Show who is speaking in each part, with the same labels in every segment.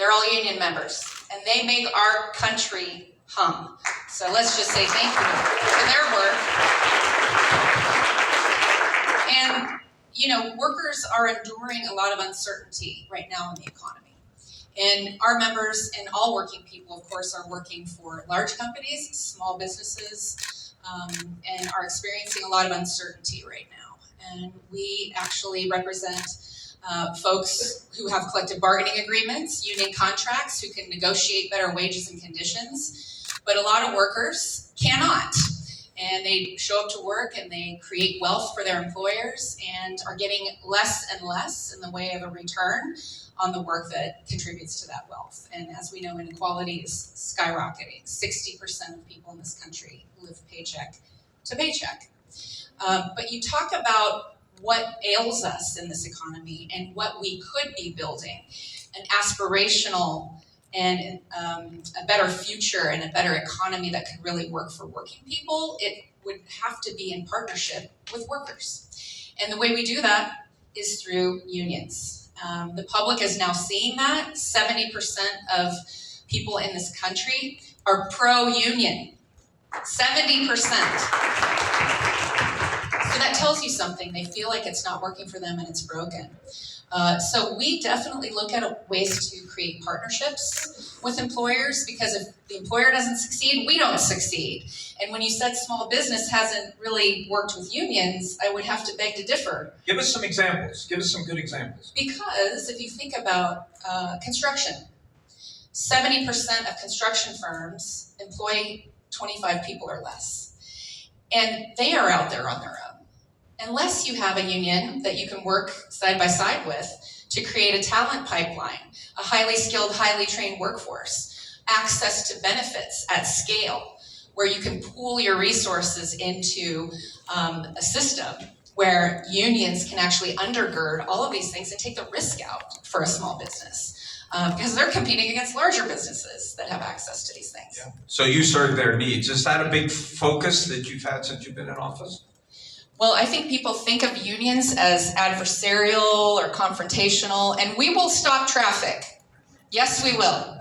Speaker 1: They're all union members, and they make our country hum. So let's just say thank you for their work. And, you know, workers are enduring a lot of uncertainty right now in the economy. And our members and all working people, of course, are working for large companies, small businesses, and are experiencing a lot of uncertainty right now. And we actually represent folks who have collective bargaining agreements, union contracts, who can negotiate better wages and conditions, but a lot of workers cannot. And they show up to work and they create wealth for their employers and are getting less and less in the way of a return on the work that contributes to that wealth. And as we know, inequality is skyrocketing. 60% of people in this country live paycheck to paycheck. But you talk about what ails us in this economy and what we could be building, an aspirational and a better future and a better economy that could really work for working people. It would have to be in partnership with workers. And the way we do that is through unions. The public is now seeing that. 70% of people in this country are pro-union. 70%. So that tells you something. They feel like it's not working for them and it's broken. So we definitely look at ways to create partnerships with employers, because if the employer doesn't succeed, we don't succeed. And when you said small business hasn't really worked with unions, I would have to beg to differ.
Speaker 2: Give us some examples. Give us some good examples.
Speaker 1: Because if you think about construction, 70% of construction firms employ 25 people or less. And they are out there on their own. Unless you have a union that you can work side by side with to create a talent pipeline, a highly skilled, highly trained workforce, access to benefits at scale, where you can pool your resources into a system where unions can actually undergird all of these things and take the risk out for a small business. Because they're competing against larger businesses that have access to these things.
Speaker 2: Yeah. So you serve their needs. Is that a big focus that you've had since you've been in office?
Speaker 1: Well, I think people think of unions as adversarial or confrontational, and we will stop traffic. Yes, we will.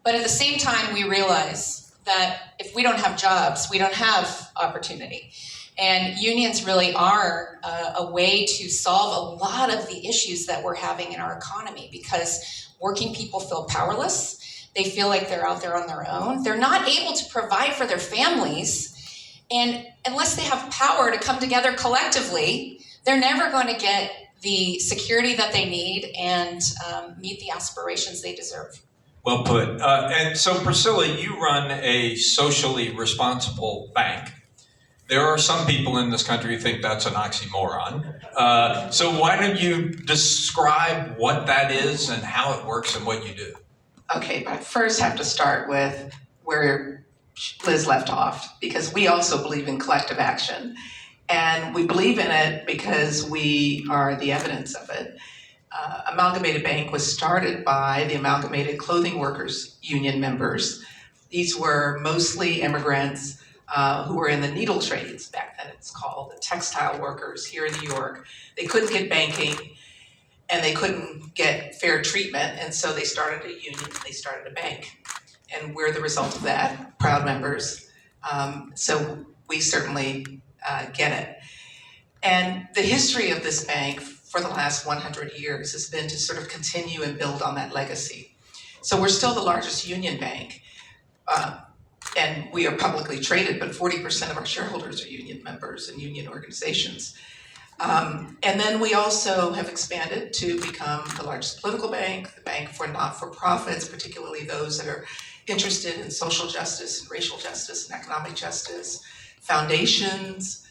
Speaker 1: But at the same time, we realize that if we don't have jobs, we don't have opportunity. And unions really are a way to solve a lot of the issues that we're having in our economy, because working people feel powerless. They feel like they're out there on their own. They're not able to provide for their families. And unless they have power to come together collectively, they're never going to get the security that they need and meet the aspirations they deserve.
Speaker 2: Well put. And so, Priscilla, you run a socially responsible bank. There are some people in this country who think that's an oxymoron. So why don't you describe what that is and how it works and what you do?
Speaker 3: Okay, but I first have to start with where Liz left off, because we also believe in collective action. And we believe in it because we are the evidence of it. Amalgamated Bank was started by the Amalgamated Clothing Workers Union members. These were mostly immigrants who were in the needle trades, back then it's called, the textile workers here in New York. They couldn't get banking and they couldn't get fair treatment, and so they started a union, they started a bank. And we're the result of that, proud members. So we certainly get it. And the history of this bank for the last 100 years has been to sort of continue and build on that legacy. So we're still the largest union bank, and we are publicly traded, but 40% of our shareholders are union members and union organizations. And then we also have expanded to become the largest political bank, the bank for not-for-profits, particularly those that are interested in social justice, and racial justice, and economic justice, foundations,